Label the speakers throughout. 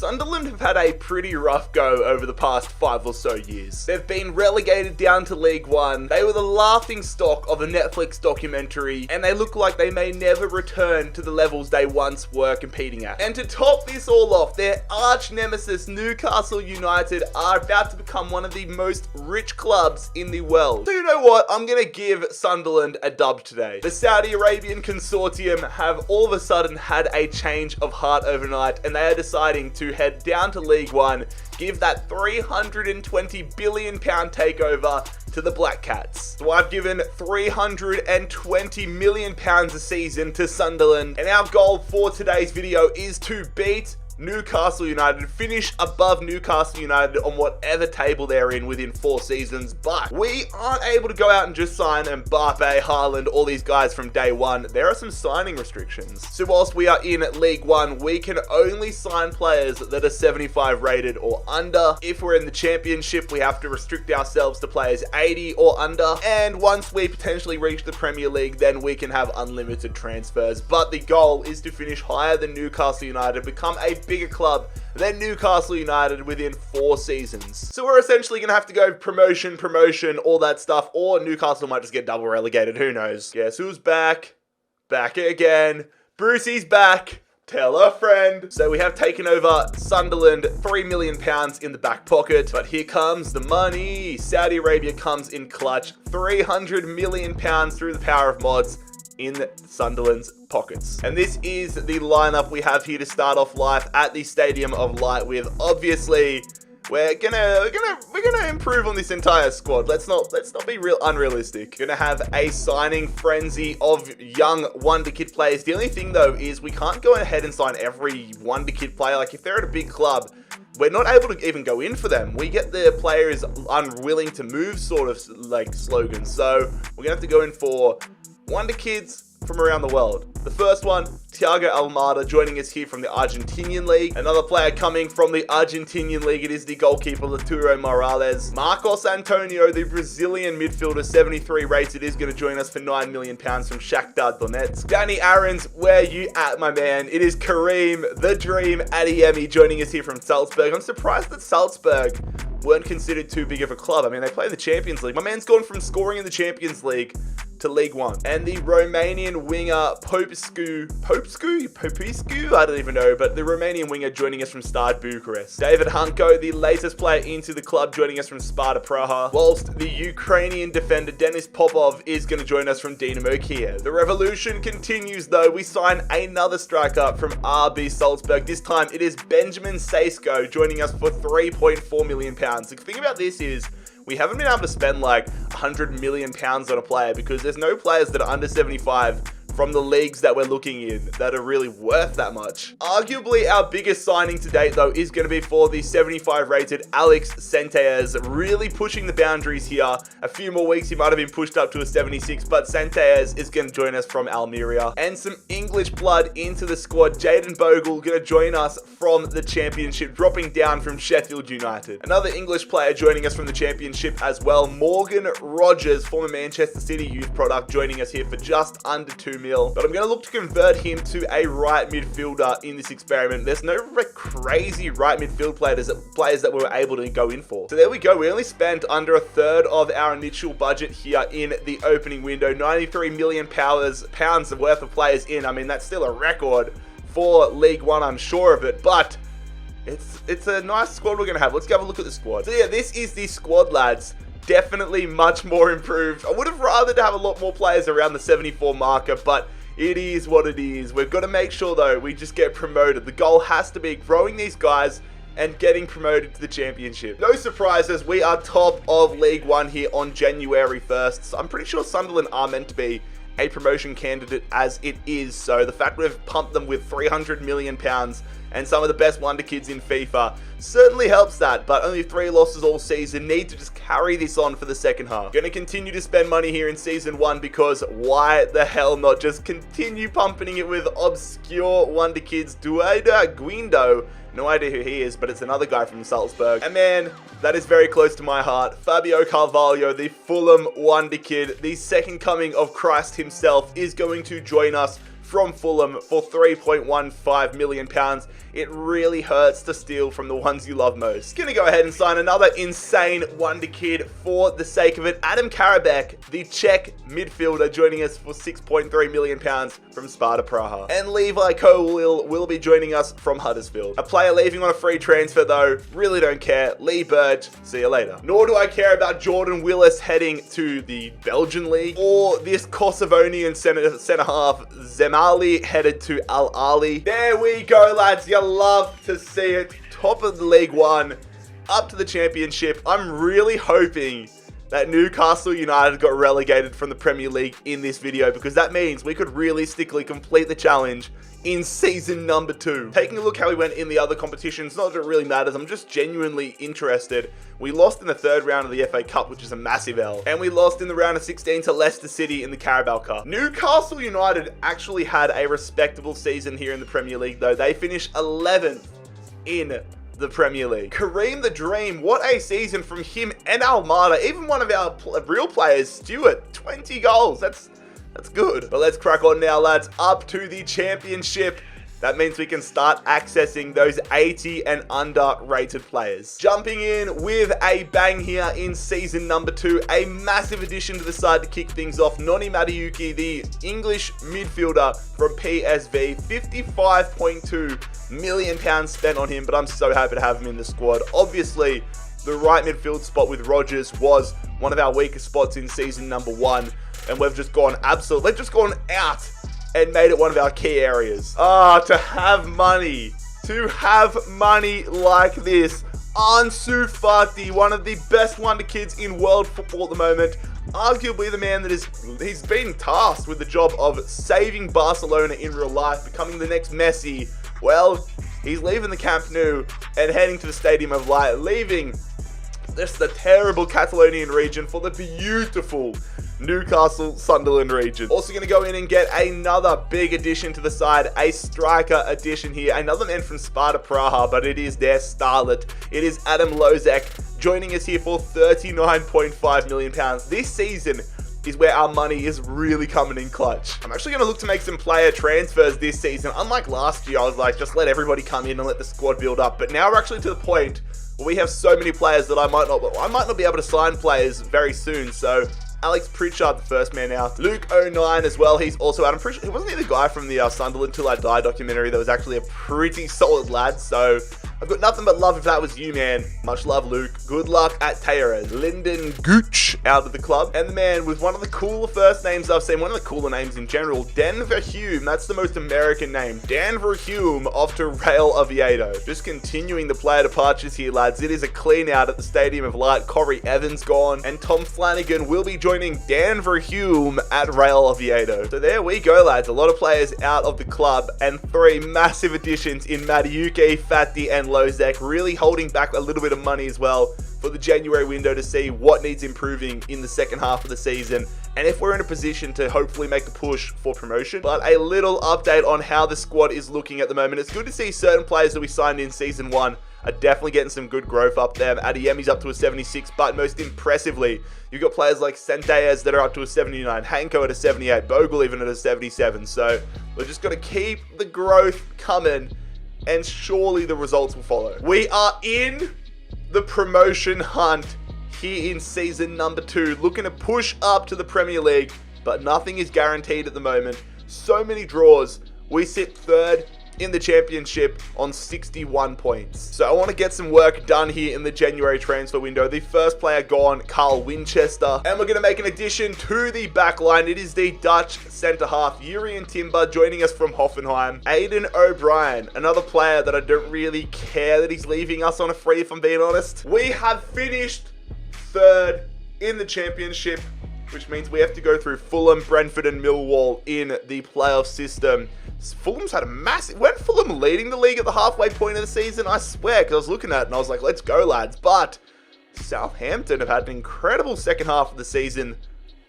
Speaker 1: Sunderland have had a pretty rough go over the past 5 or so years. They've been relegated down to League One, they were the laughing stock of a Netflix documentary, and they look like they may never return to the levels they once were competing at. And to top this all off, their arch nemesis Newcastle United are about to become one of the most rich clubs in the world. So you know what, I'm gonna give Sunderland a dub today. The Saudi Arabian consortium have all of a sudden had a change of heart overnight, and they are deciding to head down to League One, give that £320 billion takeover to the Black Cats. So I've given £320 million a season to Sunderland, and our goal for today's video is to beat Newcastle United, finish above Newcastle United on whatever table they're in within 4 seasons, but we aren't able to go out and just sign Mbappe, Haaland, all these guys from day one. There are some signing restrictions. So whilst we are in League One, we can only sign players that are 75 rated or under. If we're in the Championship, we have to restrict ourselves to players 80 or under, and once we potentially reach the Premier League, then we can have unlimited transfers. But the goal is to finish higher than Newcastle United, become a bigger club than Newcastle United within 4 seasons. So we're essentially going to have to go promotion, all that stuff, or Newcastle might just get double relegated, who knows. Guess who's back? Back again. Brucey's back. Tell a friend. So we have taken over Sunderland, £3 million in the back pocket, but here comes the money. Saudi Arabia comes in clutch, £300 million through the power of mods in Sunderland's pockets. And this is the lineup we have here to start off life at the Stadium of Light with. Obviously, we're gonna improve on this entire squad. Let's not be real unrealistic. Gonna have a signing frenzy of young wonder kid players. The only thing though is we can't go ahead and sign every wonder kid player. Like if they're at a big club, we're not able to even go in for them. We get the players unwilling to move sort of like slogan. So we're gonna have to go in for wonder kids from around the world. The first one, Thiago Almada, joining us here from the Argentinian League. Another player coming from the Argentinian League, it is the goalkeeper, Arturo Morales. Marcos Antonio, the Brazilian midfielder, 73 rated, is going to join us for £9 million from Shakhtar Donetsk. Danny Aarons, where you at, my man? It is Kareem, the Dream Adeyemi, joining us here from Salzburg. I'm surprised that Salzburg weren't considered too big of a club. I mean, they play in the Champions League. My man's gone from scoring in the Champions League to League One. And the Romanian winger Popescu, I don't even know, but the Romanian winger joining us from Stade Bucharest. David Hunko, the latest player into the club, joining us from Sparta Praha, whilst the Ukrainian defender Denis Popov is going to join us from Dynamo Kiev. The revolution continues though. We sign another striker from RB Salzburg. This time it is Benjamin Sesko joining us for £3.4 million. The thing about this is we haven't been able to spend like £100 million on a player because there's no players that are under 75 from the leagues that we're looking in that are really worth that much. Arguably our biggest signing to date though is going to be for the 75 rated Alex Santez, really pushing the boundaries here. A few more weeks he might have been pushed up to a 76, but Santez is going to join us from Almeria. And some English blood into the squad. Jaden Bogle going to join us from the Championship, dropping down from Sheffield United. Another English player joining us from the Championship as well, Morgan Rogers, former Manchester City youth product, joining us here for just under £2 million. But I'm going to look to convert him to a right midfielder in this experiment. There's no crazy right midfield players that we were able to go in for. So there we go. We only spent under a third of our initial budget here in the opening window. £93 million pounds worth of players in. I mean, that's still a record for League One, I'm sure of it. But it's a nice squad we're going to have. Let's have a look at the squad. So yeah, this is the squad, lads. Definitely much more improved. I would have rather to have a lot more players around the 74 marker, but it is what it is. We've got to make sure though we just get promoted. The goal has to be growing these guys and getting promoted to the Championship. No surprises, we are top of League One here on January 1st. So I'm pretty sure Sunderland are meant to be a promotion candidate as it is. So the fact we've pumped them with £300 million and some of the best wonder kids in FIFA certainly helps that, but only 3 losses all season. Need to just carry this on for the second half. Going to continue to spend money here in season 1 because why the hell not just continue pumping it with obscure wonder kids. Dueda Guindo, no idea who he is, but it's another guy from Salzburg. And man, that is very close to my heart. Fabio Carvalho, the Fulham wonder kid, the second coming of Christ himself, is going to join us from Fulham for £3.15 million. It really hurts to steal from the ones you love most. Gonna go ahead and sign another insane wonder kid for the sake of it. Adam Karabek, the Czech midfielder, joining us for £6.3 million from Sparta Praha. And Levi Colwill will be joining us from Huddersfield. A player leaving on a free transfer though, really don't care. Lee Burge, see you later. Nor do I care about Jordan Willis heading to the Belgian league, or this Kosovonian centre half Zemali headed to Al Ahly. There we go, lads. You love to see it. Top of the League One, up to the Championship. I'm really hoping that Newcastle United got relegated from the Premier League in this video, because that means we could realistically complete the challenge in season number 2. Taking a look how we went in the other competitions, not that it really matters, I'm just genuinely interested. We lost in the third round of the FA Cup, which is a massive L, and we lost in the round of 16 to Leicester City in the Carabao Cup. Newcastle United actually had a respectable season here in the Premier League though. They finished 11th in the Premier League. Kareem the Dream, what a season from him and Almada. Even one of our real players, Stewart, 20 goals. That's good. But let's crack on now, lads. Up to the Championship. That means we can start accessing those 80 and under rated players. Jumping in with a bang here in season number 2. A massive addition to the side to kick things off. Noni Madueke, the English midfielder from PSV. £55.2 million spent on him, but I'm so happy to have him in the squad. Obviously, the right midfield spot with Rodgers was one of our weaker spots in season number 1. And we've just gone they've just gone out and made it one of our key areas. To have money like this. Ansu Fati, one of the best wonder kids in world football at the moment. Arguably the man that he's been tasked with the job of saving Barcelona in real life, becoming the next Messi. Well, he's leaving the Camp Nou and heading to the Stadium of Light, leaving just the terrible Catalonian region for the beautiful Newcastle Sunderland region. Also going to go in and get another big addition to the side, a striker addition here, another man from Sparta Praha, but it is their starlet. It is Adam Lozek joining us here for £39.5 million. This season is where our money is really coming in clutch. I'm actually going to look to make some player transfers this season. Unlike last year, I was like, just let everybody come in and let the squad build up. But now we're actually to the point where we have so many players that I might not be able to sign players very soon. So Alex Pritchard, the first man out. Luke 09 as well. He's also out. I'm pretty sure, wasn't he the guy from the Sunderland Till I Die documentary that was actually a pretty solid lad? So I've got nothing but love if that was you, man. Much love, Luke. Good luck at Tejeres. Lyndon Gooch out of the club. And the man with one of the cooler first names I've seen, one of the cooler names in general, Denver Hume. That's the most American name. Denver Hume off to Real Oviedo. Just continuing the player departures here, lads. It is a clean out at the Stadium of Light. Corey Evans gone. And Tom Flanagan will be joining Denver Hume at Real Oviedo. So there we go, lads. A lot of players out of the club and 3 massive additions in Madueke, Fati, and Lozek, really holding back a little bit of money as well for the January window to see what needs improving in the second half of the season, and if we're in a position to hopefully make a push for promotion. But a little update on how the squad is looking at the moment. It's good to see certain players that we signed in season 1 are definitely getting some good growth up there. Adeyemi's up to a 76, but most impressively, you've got players like Centelles that are up to a 79, Hanko at a 78, Bogle even at a 77. So we're just got to keep the growth coming, and surely the results will follow. We are in the promotion hunt here in season number 2, looking to push up to the Premier League, but nothing is guaranteed at the moment. So many draws. We sit 3rd in the Championship on 61 points. So I want to get some work done here in the January transfer window. The first player gone, Carl Winchester. And we're going to make an addition to the back line. It is the Dutch centre-half, Jurien Timber, joining us from Hoffenheim. Aiden O'Brien, another player that I don't really care that he's leaving us on a free, if I'm being honest. We have finished 3rd in the Championship, which means we have to go through Fulham, Brentford, and Millwall in the playoff system. Fulham's had a massive... Weren't Fulham leading the league at the halfway point of the season? I swear, because I was looking at it and I was like, let's go, lads. But Southampton have had an incredible second half of the season.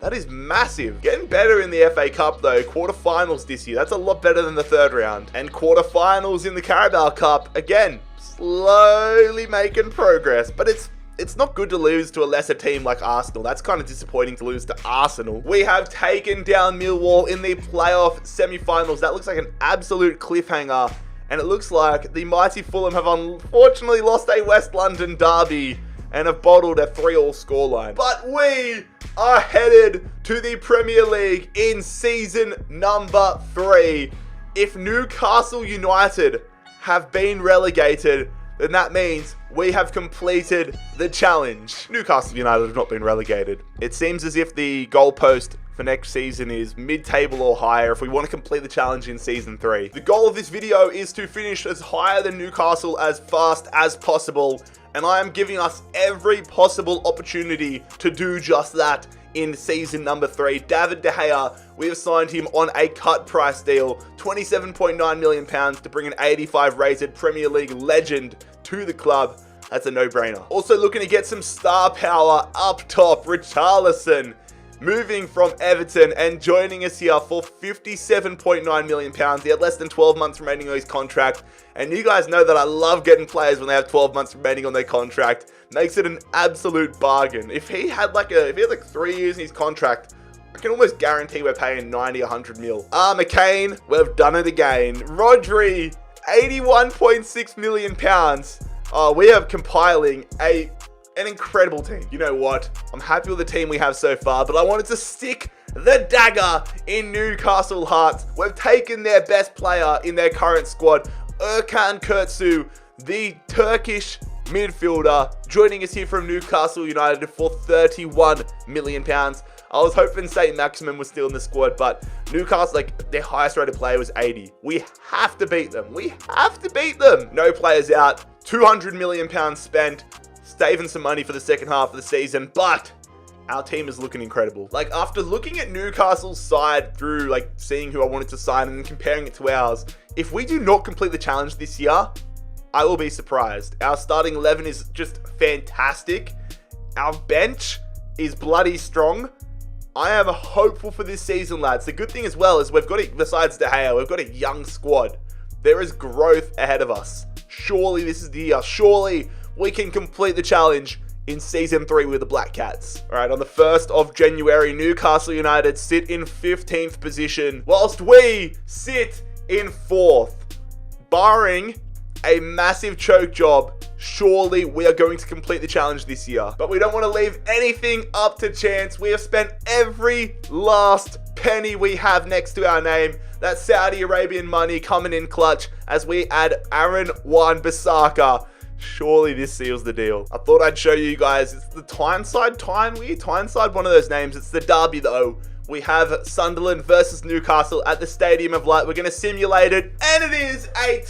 Speaker 1: That is massive. Getting better in the FA Cup, though. Quarterfinals this year. That's a lot better than the 3rd round. And quarterfinals in the Carabao Cup. Again, slowly making progress. But it's it's not good to lose to a lesser team like Arsenal. That's kind of disappointing to lose to Arsenal. We have taken down Millwall in the playoff semi-finals. That looks like an absolute cliffhanger. And it looks like the mighty Fulham have unfortunately lost a West London derby and have bottled a 3-3 scoreline. But we are headed to the Premier League in season number 3. If Newcastle United have been relegated, then that means we have completed the challenge. Newcastle United have not been relegated. It seems as if the goalpost for next season is mid-table or higher if we want to complete the challenge in season 3. The goal of this video is to finish as higher than Newcastle as fast as possible, and I am giving us every possible opportunity to do just that in season number 3. David De Gea, we have signed him on a cut price deal, £27.9 million to bring an 85 rated Premier League legend to the club. That's a no-brainer. Also looking to get some star power up top, Richarlison, moving from Everton and joining us here for £57.9 million. He had less than 12 months remaining on his contract. And you guys know that I love getting players when they have 12 months remaining on their contract. Makes it an absolute bargain. If he had like 3 years in his contract, I can almost guarantee we're paying 90, 100 mil. McCain, we've done it again. Rodri, £81.6 million. We are compiling an incredible team. You know what? I'm happy with the team we have so far, but I wanted to stick the dagger in Newcastle hearts. We've taken their best player in their current squad, Erkan Kurtsu, the Turkish midfielder, joining us here from Newcastle United for £31 million. I was hoping St. Maximin was still in the squad, but Newcastle, like, their highest rated player was 80. We have to beat them. We have to beat them. No players out. £200 million spent. Saving some money for the second half of the season, but our team is looking incredible. Like, after looking at Newcastle's side through, like, seeing who I wanted to sign and then comparing it to ours, if we do not complete the challenge this year, I will be surprised. Our starting 11 is just fantastic. Our bench is bloody strong. I am hopeful for this season, lads. The good thing as well is we've got, besides De Gea, we've got a young squad. There is growth ahead of us. Surely this is the year. Surely we can complete the challenge in season 3 with the Black Cats. All right, on the 1st of January, Newcastle United sit in 15th position, whilst we sit in 4th. Barring a massive choke job, surely we are going to complete the challenge this year. But we don't want to leave anything up to chance. We have spent every last penny we have next to our name. That Saudi Arabian money coming in clutch as we add Aaron Wan-Bissaka. Surely this seals the deal. I thought I'd show you guys. It's the Tyneside, one of those names. It's the derby though. We have Sunderland versus Newcastle at the Stadium of Light. We're going to simulate it, and it is a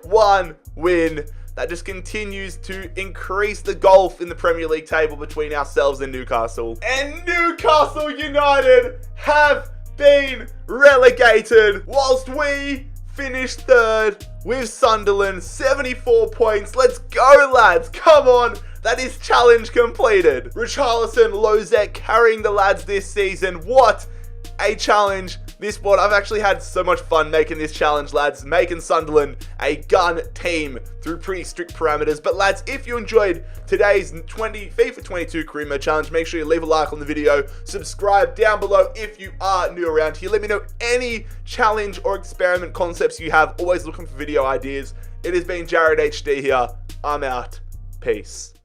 Speaker 1: 2-1 win. That just continues to increase the gulf in the Premier League table between ourselves and Newcastle. And Newcastle United have been relegated, whilst we finished 3rd with Sunderland, 74 points. Let's go, lads. Come on. That is challenge completed. Richarlison, Lozek carrying the lads this season. What a challenge this one. I've actually had so much fun making this challenge, lads. Making Sunderland a gun team through pretty strict parameters. But lads, if you enjoyed today's FIFA 22 career mode challenge, make sure you leave a like on the video. Subscribe down below if you are new around here. Let me know any challenge or experiment concepts you have. Always looking for video ideas. It has been JarradHD here. I'm out. Peace.